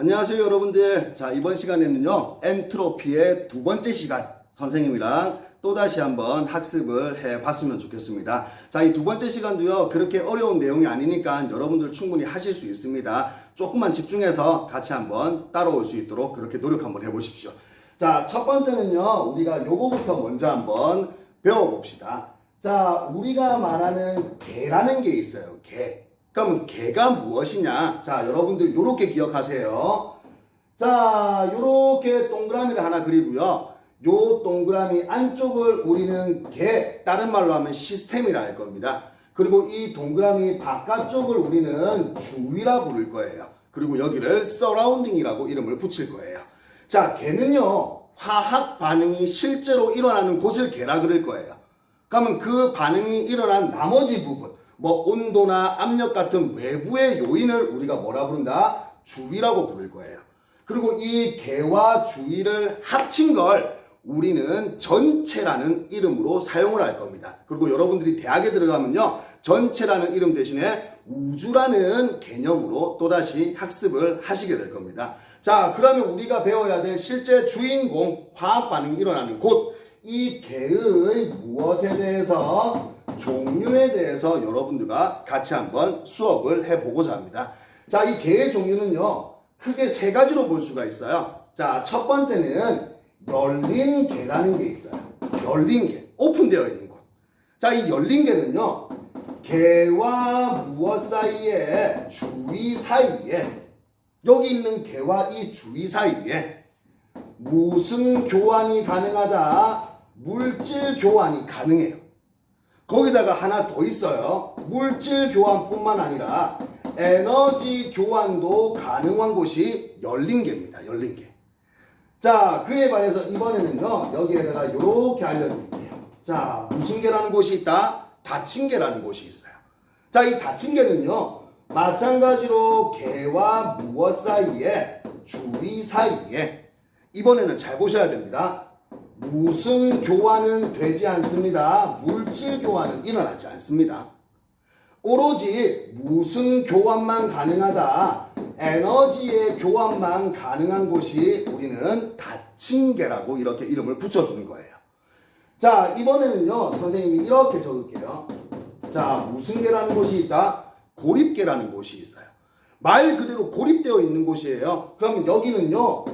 안녕하세요 여러분들. 자, 이번 시간에는요 엔트로피의 두 번째 시간 선생님이랑 또다시 한번 학습을 해봤으면 좋겠습니다. 자, 이 두 번째 시간도요 그렇게 어려운 내용이 아니니까 여러분들 충분히 하실 수 있습니다. 조금만 집중해서 같이 한번 따라올 수 있도록 그렇게 노력 한번 해보십시오. 자, 첫 번째는요 우리가 요거부터 먼저 한번 배워봅시다. 자, 우리가 말하는 개라는 게 있어요. 개. 그럼 개가 무엇이냐? 자, 여러분들 요렇게 기억하세요. 자, 요렇게 동그라미를 하나 그리고요. 요 동그라미 안쪽을 우리는 개, 다른 말로 하면 시스템이라 할 겁니다. 그리고 이 동그라미 바깥쪽을 우리는 주위라 부를 거예요. 그리고 여기를 서라운딩이라고 이름을 붙일 거예요. 자, 개는요 화학 반응이 실제로 일어나는 곳을 개라 그럴 거예요. 그러면 그 반응이 일어난 나머지 부분, 뭐 온도나 압력 같은 외부의 요인을 우리가 뭐라 부른다? 주위라고 부를 거예요. 그리고 이 개와 주위를 합친 걸 우리는 전체라는 이름으로 사용을 할 겁니다. 그리고 여러분들이 대학에 들어가면요 전체라는 이름 대신에 우주라는 개념으로 또다시 학습을 하시게 될 겁니다. 자, 그러면 우리가 배워야 될 실제 주인공, 화학 반응이 일어나는 곳, 이 개의 무엇에 대해서, 종류에 대해서 여러분들과 같이 한번 수업을 해보고자 합니다. 자, 이 개의 종류는요 크게 세 가지로 볼 수가 있어요. 자, 첫 번째는 열린 개라는 게 있어요. 열린 개, 오픈되어 있는 곳. 자, 이 열린 개는요 개와 무엇 사이에, 주위 사이에, 여기 있는 개와 이 주위 사이에 무슨 교환이 가능하다? 물질 교환이 가능해요. 거기다가 하나 더 있어요. 물질 교환뿐만 아니라 에너지 교환도 가능한 곳이 열린 개입니다. 열린 개. 자, 그에 반해서 이번에는요 여기에다가 이렇게 알려드릴게요. 자, 무슨 개라는 곳이 있다? 닫힌 개라는 곳이 있어요. 자, 이 닫힌 개는요 마찬가지로 개와 무엇 사이에, 주위 사이에, 이번에는 잘 보셔야 됩니다. 무슨 교환은 되지 않습니다. 물질 교환은 일어나지 않습니다. 오로지 무슨 교환만 가능하다? 에너지의 교환만 가능한 곳이 우리는 닫힌 개라고 이렇게 이름을 붙여주는 거예요. 자, 이번에는요 선생님이 이렇게 적을게요. 자, 무슨 개라는 곳이 있다? 고립개라는 곳이 있어요. 말 그대로 고립되어 있는 곳이에요. 그럼 여기는요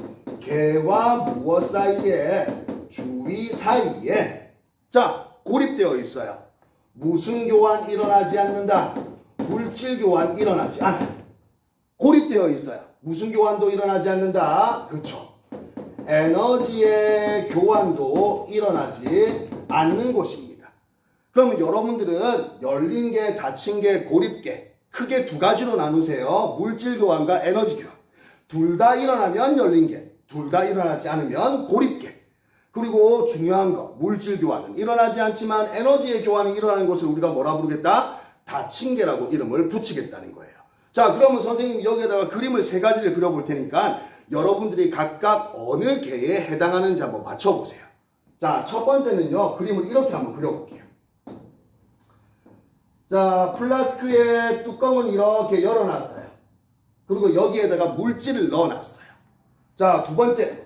개와 무엇 사이에, 주위 사이에, 자, 고립되어 있어요. 무슨 교환 일어나지 않는다? 물질 교환 일어나지 않아요. 고립되어 있어요. 무슨 교환도 일어나지 않는다? 그쵸. 에너지의 교환도 일어나지 않는 곳입니다. 그러면 여러분들은 열린 개, 닫힌 개, 고립개 크게 두 가지로 나누세요. 물질 교환과 에너지 교환. 둘 다 일어나면 열린 개, 둘 다 일어나지 않으면 고립개. 그리고 중요한 거, 물질 교환은 일어나지 않지만 에너지의 교환이 일어나는 것을 우리가 뭐라 부르겠다? 닫힌 개라고 이름을 붙이겠다는 거예요. 자, 그러면 선생님이 여기에다가 그림을 세 가지를 그려볼 테니까 여러분들이 각각 어느 개에 해당하는지 한번 맞춰보세요. 자, 첫 번째는요 그림을 이렇게 한번 그려볼게요. 자, 플라스크의 뚜껑은 이렇게 열어놨어요. 그리고 여기에다가 물질을 넣어놨어요. 자, 두 번째,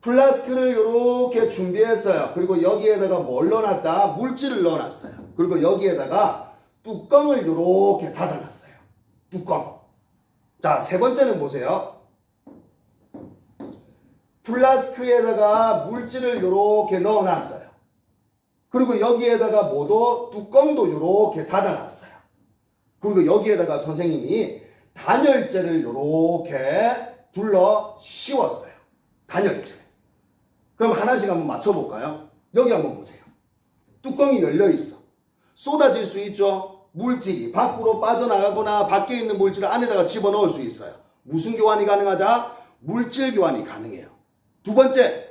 플라스크를 이렇게 준비했어요. 그리고 여기에다가 뭘 넣어놨다? 물질을 넣어놨어요. 그리고 여기에다가 뚜껑을 이렇게 닫아놨어요. 뚜껑. 자, 세 번째는 보세요. 플라스크에다가 물질을 이렇게 넣어놨어요. 그리고 여기에다가 뭐도? 뚜껑도 이렇게 닫아놨어요. 그리고 여기에다가 선생님이 단열재를 이렇게 둘러 씌웠어요. 단열재. 그럼 하나씩 한번 맞춰볼까요? 여기 한번 보세요. 뚜껑이 열려있어. 쏟아질 수 있죠? 물질이 밖으로 빠져나가거나 밖에 있는 물질을 안에다가 집어넣을 수 있어요. 무슨 교환이 가능하다? 물질 교환이 가능해요. 두 번째,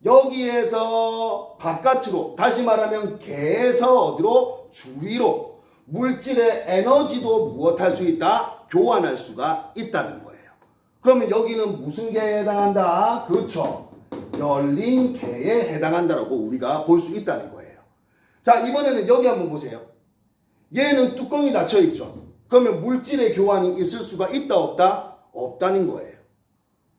여기에서 바깥으로, 다시 말하면 개에서 어디로? 주위로 물질의 에너지도 무엇할 수 있다? 교환할 수가 있다는 거예요. 그러면 여기는 무슨 개에 해당한다? 그렇죠. 열린 개에 해당한다라고 우리가 볼 수 있다는 거예요. 자, 이번에는 여기 한번 보세요. 얘는 뚜껑이 닫혀 있죠. 그러면 물질의 교환이 있을 수가 있다 없다? 없다는 거예요.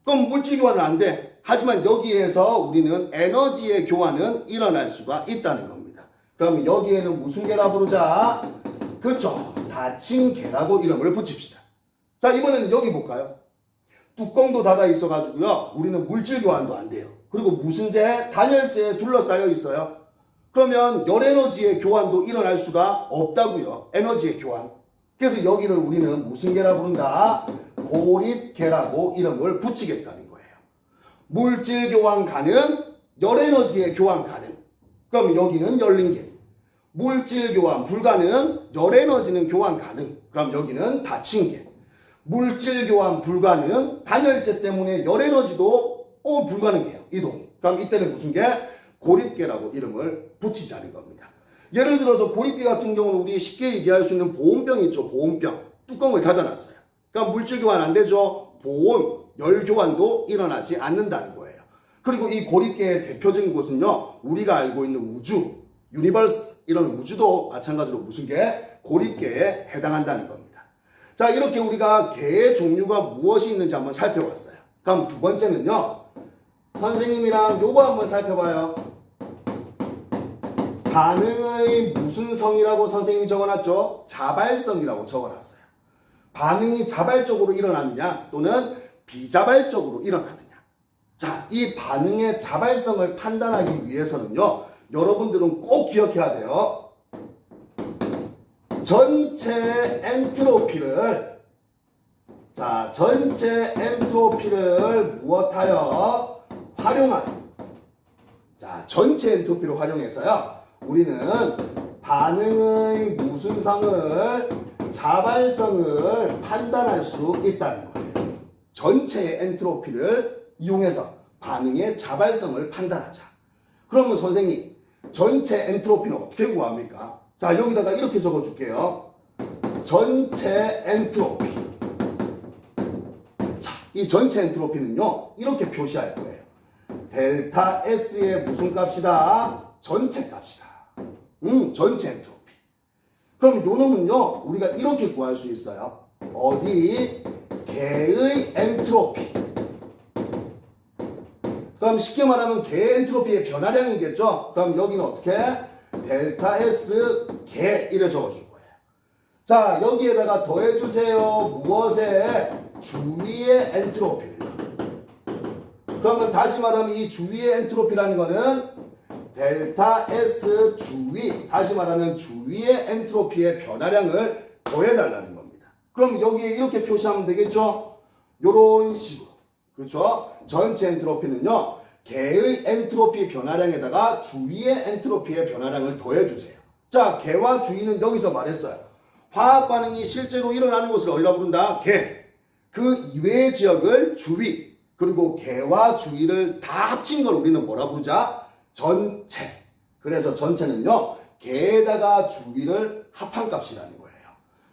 그럼 물질 교환은 안 돼. 하지만 여기에서 우리는 에너지의 교환은 일어날 수가 있다는 겁니다. 그럼 여기에는 무슨 개라 부르자? 그쵸? 닫힌 개라고 이름을 붙입시다. 자, 이번에는 여기 볼까요? 뚜껑도 닫아 있어가지고요. 우리는 물질 교환도 안 돼요. 그리고 무슨 재? 단열재에 둘러싸여 있어요. 그러면 열에너지의 교환도 일어날 수가 없다고요. 에너지의 교환. 그래서 여기를 우리는 무슨 개라 부른다? 고립개라고 이름을 붙이겠다는 거예요. 물질 교환 가능, 열에너지의 교환 가능. 그럼 여기는 열린 개. 물질 교환 불가능, 열에너지는 교환 가능. 그럼 여기는 닫힌 개. 물질 교환 불가능, 단열재 때문에 열에너지도 불가능해요. 이동이. 그럼 이때는 무슨 개? 고립개라고 이름을 붙이자는 겁니다. 예를 들어서 고립개 같은 경우는 우리 쉽게 얘기할 수 있는 보온병 있죠. 보온병. 뚜껑을 닫아놨어요. 그러니까 물질 교환 안 되죠. 보온, 열 교환도 일어나지 않는다는 거예요. 그리고 이 고립개의 대표적인 곳은요. 우리가 알고 있는 우주, 유니버스 이런 우주도 마찬가지로 무슨 개? 고립개에 해당한다는 겁니다. 자, 이렇게 우리가 개의 종류가 무엇이 있는지 한번 살펴봤어요. 그럼 두 번째는요. 선생님이랑 요거 한번 살펴봐요. 반응의 무슨 성이라고 선생님이 적어놨죠? 자발성이라고 적어놨어요. 반응이 자발적으로 일어나느냐 또는 비자발적으로 일어나느냐. 자, 이 반응의 자발성을 판단하기 위해서는요. 여러분들은 꼭 기억해야 돼요. 전체 엔트로피를 무엇하여? 활용한. 자, 전체 엔트로피를 활용해서요. 우리는 반응의 무슨 성을, 자발성을 판단할 수 있다는 거예요. 전체 엔트로피를 이용해서 반응의 자발성을 판단하자. 그러면 선생님, 전체 엔트로피는 어떻게 구합니까? 자, 여기다가 이렇게 적어줄게요. 전체 엔트로피. 자, 이 전체 엔트로피는요, 이렇게 표시할 거예요. 델타 S의 무슨 값이다? 전체 값이다. 전체 엔트로피. 그럼 요 놈은요, 우리가 이렇게 구할 수 있어요. 어디? 개의 엔트로피. 그럼 쉽게 말하면 개의 엔트로피의 변화량이겠죠? 그럼 여기는 어떻게? 델타 S 개 이래 적어줄 거예요. 자, 여기에다가 더해주세요. 무엇에? 주위의 엔트로피입니다. 그러면 다시 말하면 이 주위의 엔트로피라는 거는 델타 S 주위, 다시 말하면 주위의 엔트로피의 변화량을 더해달라는 겁니다. 그럼 여기에 이렇게 표시하면 되겠죠? 요런 식으로. 그렇죠? 전체 엔트로피는요. 개의 엔트로피 변화량에다가 주위의 엔트로피의 변화량을 더해주세요. 자, 개와 주위는 여기서 말했어요. 화학 반응이 실제로 일어나는 곳을 어디라 부른다? 개. 그 이외의 지역을 주위. 그리고 개와 주위를 다 합친 걸 우리는 뭐라 부르자? 전체. 그래서 전체는요. 개에다가 주위를 합한 값이라는 거예요.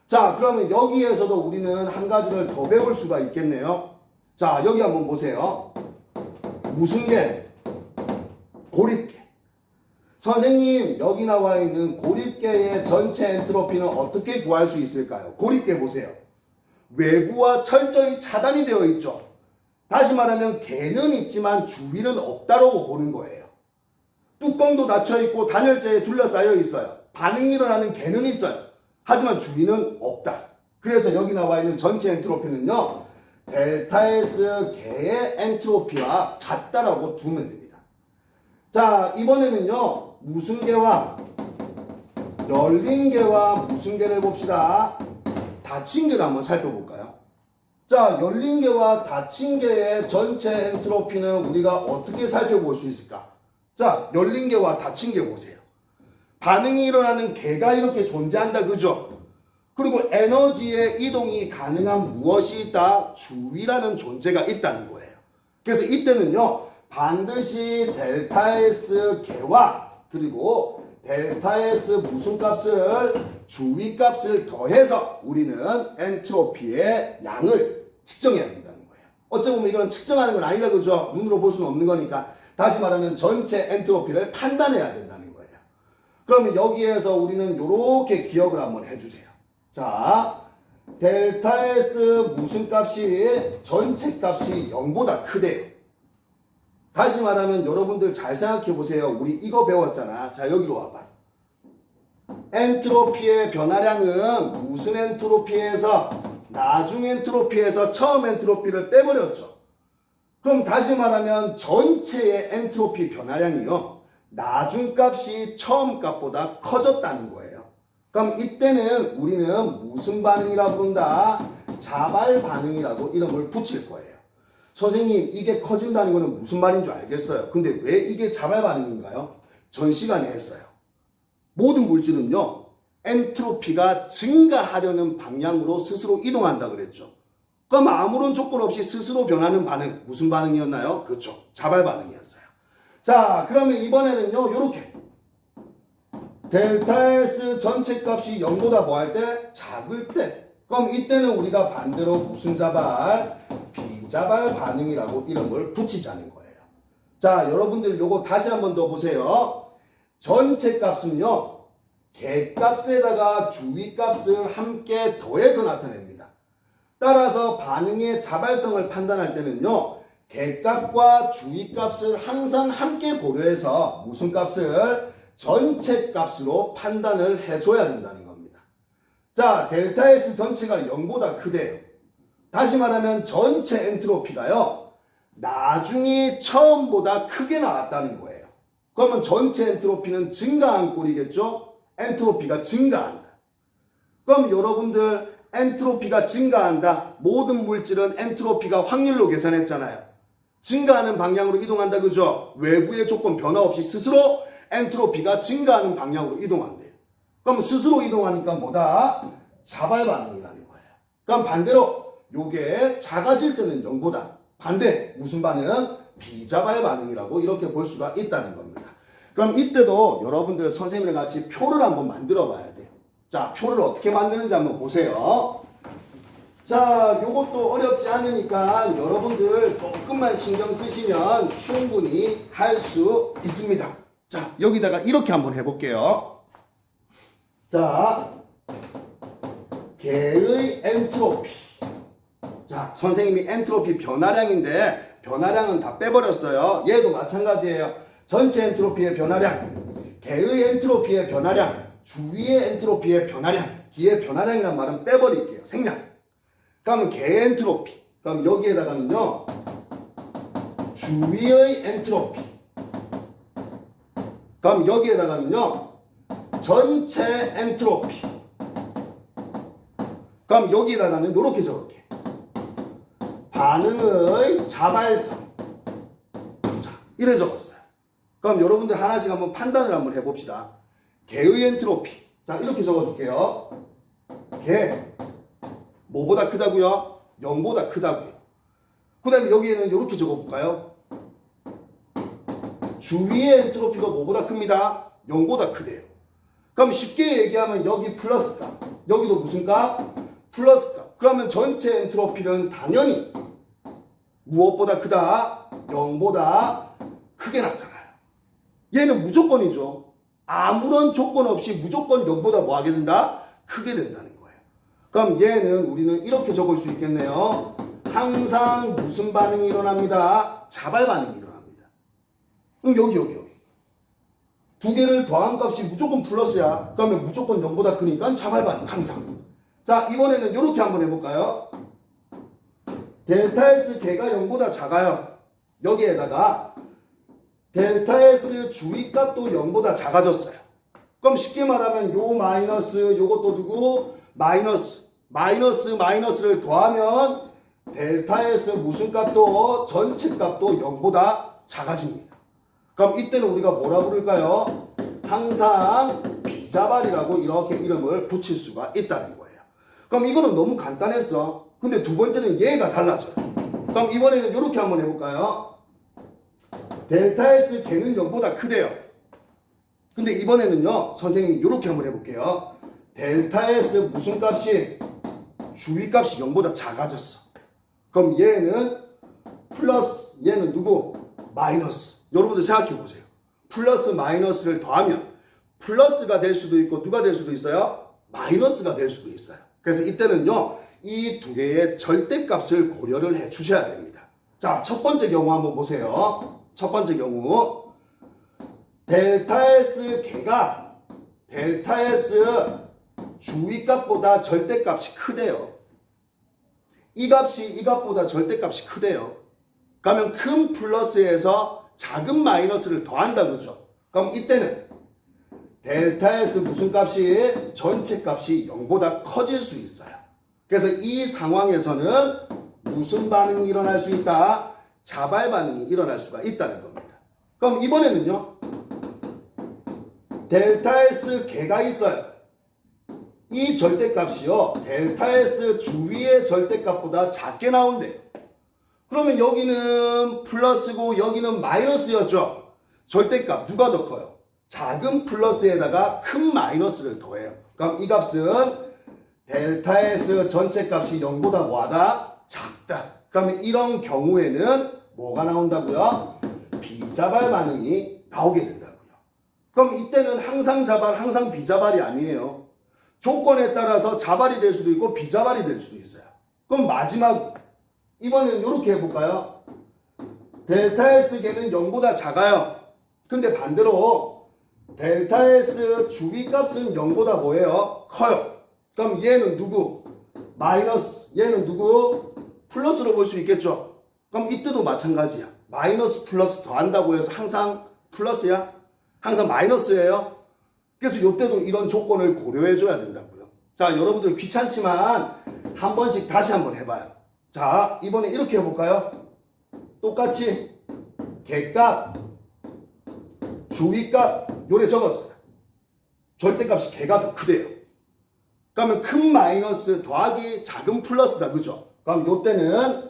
자, 그러면 여기에서도 우리는 한 가지를 더 배울 수가 있겠네요. 자, 여기 한번 보세요. 무슨 개? 고립개. 선생님, 여기 나와 있는 고립개의 전체 엔트로피는 어떻게 구할 수 있을까요? 고립개 보세요. 외부와 철저히 차단이 되어 있죠. 다시 말하면 개는 있지만 주위는 없다라고 보는 거예요. 뚜껑도 닫혀 있고 단열재에 둘러싸여 있어요. 반응이 일어나는 개는 있어요. 하지만 주위는 없다. 그래서 여기 나와 있는 전체 엔트로피는요. 델타 S 개의 엔트로피와 같다라고 두면 됩니다. 자, 이번에는요. 무슨 개와 열린 개와 무슨 개를 봅시다. 닫힌 개를 한번 살펴볼까요? 자, 열린 개와 닫힌 개의 전체 엔트로피는 우리가 어떻게 살펴볼 수 있을까? 자, 열린 개와 닫힌 개 보세요. 반응이 일어나는 개가 이렇게 존재한다, 그죠? 그리고 에너지의 이동이 가능한 무엇이 있다? 주위라는 존재가 있다는 거예요. 그래서 이때는요, 반드시 델타 S 개와 그리고 델타 S 무슨 값을? 주위 값을 더해서 우리는 엔트로피의 양을 측정해야 된다는 거예요. 어찌 보면 이건 측정하는 건 아니다, 그죠? 눈으로 볼 수는 없는 거니까. 다시 말하면 전체 엔트로피를 판단해야 된다는 거예요. 그러면 여기에서 우리는 이렇게 기억을 한번 해주세요. 자, 델타 S 무슨 값이 전체 값이 0보다 크대요. 다시 말하면 여러분들 잘 생각해 보세요. 우리 이거 배웠잖아. 자, 여기로 와봐. 엔트로피의 변화량은 무슨 엔트로피에서 나중 엔트로피에서 처음 엔트로피를 빼버렸죠. 그럼 다시 말하면 전체의 엔트로피 변화량이요. 나중 값이 처음 값보다 커졌다는 거예요. 그럼 이때는 우리는 무슨 반응이라 부른다? 자발 반응이라고 이름을 붙일 거예요. 선생님, 이게 커진다는 거는 무슨 말인 줄 알겠어요. 근데 왜 이게 자발 반응인가요? 전 시간에 했어요. 모든 물질은요, 엔트로피가 증가하려는 방향으로 스스로 이동한다 그랬죠. 그럼 아무런 조건 없이 스스로 변하는 반응, 무슨 반응이었나요? 그렇죠. 자발 반응이었어요. 자, 그러면 이번에는요, 요렇게. 델타 S 전체 값이 0보다 뭐 할 때? 작을 때. 그럼 이때는 우리가 반대로 무슨 자발? 비자발 반응이라고 이름을 붙이자는 거예요. 자, 여러분들 요거 다시 한번 더 보세요. 전체 값은요, 개값에다가 주위값을 함께 더해서 나타냅니다. 따라서 반응의 자발성을 판단할 때는요, 개값과 주위값을 항상 함께 고려해서 무슨 값을? 전체 값으로 판단을 해줘야 된다는 겁니다. 자, 델타 S 전체가 0보다 크대요. 다시 말하면 전체 엔트로피가요, 나중에 처음보다 크게 나왔다는 거예요. 그러면 전체 엔트로피는 증가한 꼴이겠죠? 엔트로피가 증가한다. 그럼 여러분들 엔트로피가 증가한다. 모든 물질은 엔트로피가 확률로 계산했잖아요. 증가하는 방향으로 이동한다. 그죠? 외부의 조건 변화 없이 스스로 엔트로피가 증가하는 방향으로 이동한대요. 그럼 스스로 이동하니까 뭐다? 자발 반응이라는 거예요. 그럼 반대로 요게 작아질 때는 0보다 반대 무슨 반응? 비자발 반응이라고 이렇게 볼 수가 있다는 겁니다. 그럼 이때도 여러분들 선생님이랑 같이 표를 한번 만들어 봐야 돼요. 자, 표를 어떻게 만드는지 한번 보세요. 자, 요것도 어렵지 않으니까 여러분들 조금만 신경 쓰시면 충분히 할 수 있습니다. 자, 여기다가 이렇게 한번 해볼게요. 자, 개의 엔트로피. 자, 선생님이 엔트로피 변화량인데 변화량은 다 빼버렸어요. 얘도 마찬가지예요. 전체 엔트로피의 변화량, 개의 엔트로피의 변화량, 주위의 엔트로피의 변화량, 뒤에 변화량이란 말은 빼버릴게요. 생략. 그러면 개 엔트로피. 그럼 여기에다가는요, 주위의 엔트로피. 그럼 여기에다가는요, 전체 엔트로피. 그럼 여기에다가는 이렇게 적을게. 반응의 자발성. 자, 이래 적었어요. 그럼 여러분들 하나씩 한번 판단을 한번 해봅시다. 개의 엔트로피. 자, 이렇게 적어줄게요. 개. 뭐보다 크다고요? 0보다 크다고요. 그 다음에 여기에는 이렇게 적어볼까요? 주위의 엔트로피가 뭐보다 큽니다? 0보다 크대요. 그럼 쉽게 얘기하면 여기 플러스 값. 여기도 무슨 값? 플러스 값. 그러면 전체 엔트로피는 당연히 무엇보다 크다? 0보다 크게 나타나요. 얘는 무조건이죠. 아무런 조건 없이 무조건 0보다 뭐 하게 된다? 크게 된다는 거예요. 그럼 얘는 우리는 이렇게 적을 수 있겠네요. 항상 무슨 반응이 일어납니다? 자발 반응이 일어납니다. 그럼 여기. 두 개를 더한 값이 무조건 플러스야. 그러면 무조건 0보다 크니까 자발 반응 항상. 자, 이번에는 이렇게 한번 해볼까요? 델타 S 개가 0보다 작아요. 여기에다가 델타 S 주위값도 0보다 작아졌어요. 그럼 쉽게 말하면 요 마이너스 요것도 두고 마이너스를 더하면 델타 S 무슨 값도 전체 값도 0보다 작아집니다. 그럼 이때는 우리가 뭐라 부를까요? 항상 비자발이라고 이렇게 이름을 붙일 수가 있다는 거예요. 그럼 이거는 너무 간단했어. 근데 두 번째는 얘가 달라져요. 그럼 이번에는 이렇게 한번 해볼까요? 델타 S 개는 0보다 크대요. 근데 이번에는요, 선생님이 이렇게 한번 해볼게요. 델타 S 무슨 값이? 주위값이 0보다 작아졌어. 그럼 얘는 플러스, 얘는 누구? 마이너스. 여러분들 생각해 보세요. 플러스 마이너스를 더하면 플러스가 될 수도 있고 누가 될 수도 있어요? 마이너스가 될 수도 있어요. 그래서 이때는요, 이 두 개의 절대값을 고려를 해 주셔야 됩니다. 자, 첫 번째 경우 한번 보세요. 첫 번째 경우 델타 S 개가 델타 S 주위값보다 절대값이 크대요. 이 값이 이 값보다 절대값이 크대요. 그러면 큰 플러스에서 작은 마이너스를 더한다 그러죠. 그럼 이때는 델타 S 무슨 값이 전체 값이 0보다 커질 수 있어요. 그래서 이 상황에서는 무슨 반응이 일어날 수 있다? 자발 반응이 일어날 수가 있다는 겁니다. 그럼 이번에는요, 델타 S 개가 있어요. 이 절대값이요, 델타 S 주위의 절대값보다 작게 나온대요. 그러면 여기는 플러스고 여기는 마이너스였죠. 절대값 누가 더 커요? 작은 플러스에다가 큰 마이너스를 더해요. 그럼 이 값은 델타 S 전체 값이 0보다 뭐하다? 작다. 그러면 이런 경우에는 뭐가 나온다고요? 비자발 반응이 나오게 된다고요. 그럼 이때는 항상 자발, 항상 비자발이 아니에요. 조건에 따라서 자발이 될 수도 있고 비자발이 될 수도 있어요. 그럼 마지막 이번에는 이렇게 해볼까요? 델타 S계는 0보다 작아요. 근데 반대로 델타 S 주위값은 0보다 뭐예요? 커요. 그럼 얘는 누구? 마이너스. 얘는 누구? 플러스로 볼 수 있겠죠? 그럼 이때도 마찬가지야. 마이너스 플러스 더한다고 해서 항상 플러스야? 항상 마이너스예요? 그래서 이때도 이런 조건을 고려해 줘야 된다고요. 자, 여러분들 귀찮지만 한 번씩 다시 한번 해봐요. 자, 이번에 이렇게 해볼까요? 똑같이 개값, 주위값 요래 적었어요. 절대값이 개가 더 크대요. 그러면 큰 마이너스 더하기 작은 플러스다. 그죠? 그럼 요때는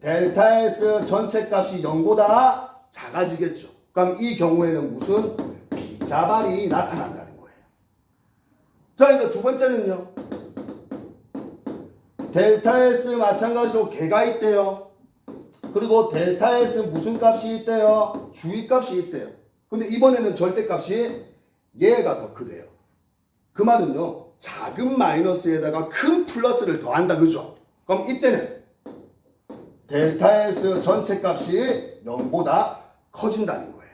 델타 S 전체 값이 0보다 작아지겠죠. 그럼 이 경우에는 무슨 비자발이 나타난다는 거예요. 자, 이제 두 번째는요. 델타 S 마찬가지로 개가 있대요. 그리고 델타 S 무슨 값이 있대요? 주위값이 있대요. 근데 이번에는 절대값이 얘가 더 크대요. 그 말은요, 작은 마이너스에다가 큰 플러스를 더한다. 그죠? 그럼 이때는 델타 S 전체 값이 0보다 커진다는 거예요.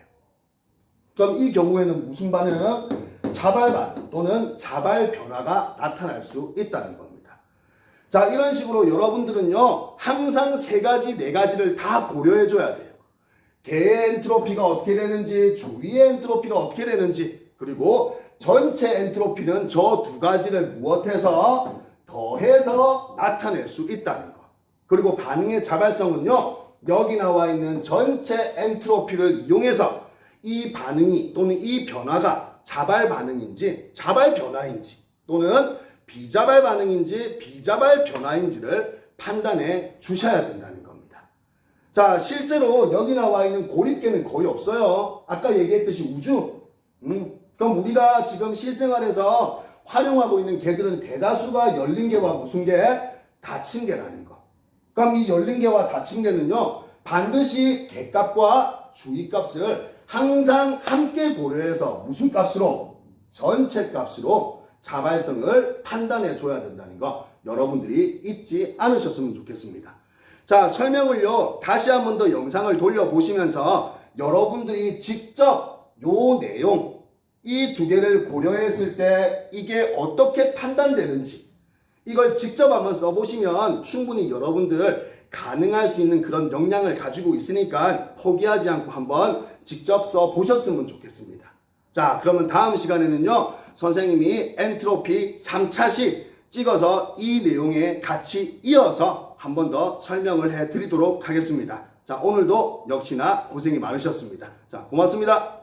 그럼 이 경우에는 무슨 반응? 자발 반응 또는 자발 변화가 나타날 수 있다는 겁니다. 자, 이런 식으로 여러분들은요, 항상 세 가지, 네 가지를 다 고려해 줘야 돼요. 개의 엔트로피가 어떻게 되는지, 주위의 엔트로피가 어떻게 되는지, 그리고 전체 엔트로피는 저 두 가지를 무엇해서 더해서 나타낼 수 있다는 것. 그리고 반응의 자발성은요, 여기 나와 있는 전체 엔트로피를 이용해서 이 반응이 또는 이 변화가 자발 반응인지 자발 변화인지 또는 비자발 반응인지 비자발 변화인지를 판단해 주셔야 된다는 겁니다. 자, 실제로 여기 나와 있는 고립계는 거의 없어요. 아까 얘기했듯이 우주. 그럼 우리가 지금 실생활에서 활용하고 있는 개들은 대다수가 열린 개와 무슨 개? 닫힌 개라는 거. 그럼 이 열린 개와 닫힌 개는요, 반드시 개값과 주위값을 항상 함께 고려해서 무슨 값으로? 전체 값으로 자발성을 판단해 줘야 된다는 거 여러분들이 잊지 않으셨으면 좋겠습니다. 자, 설명을요, 다시 한 번 더 영상을 돌려보시면서 여러분들이 직접 요 내용, 이 두 개를 고려했을 때 이게 어떻게 판단되는지 이걸 직접 한번 써보시면 충분히 여러분들 가능할 수 있는 그런 역량을 가지고 있으니까 포기하지 않고 한번 직접 써보셨으면 좋겠습니다. 자, 그러면 다음 시간에는요, 선생님이 엔트로피 3차식 찍어서 이 내용에 같이 이어서 한 번 더 설명을 해드리도록 하겠습니다. 자, 오늘도 역시나 고생이 많으셨습니다. 자, 고맙습니다.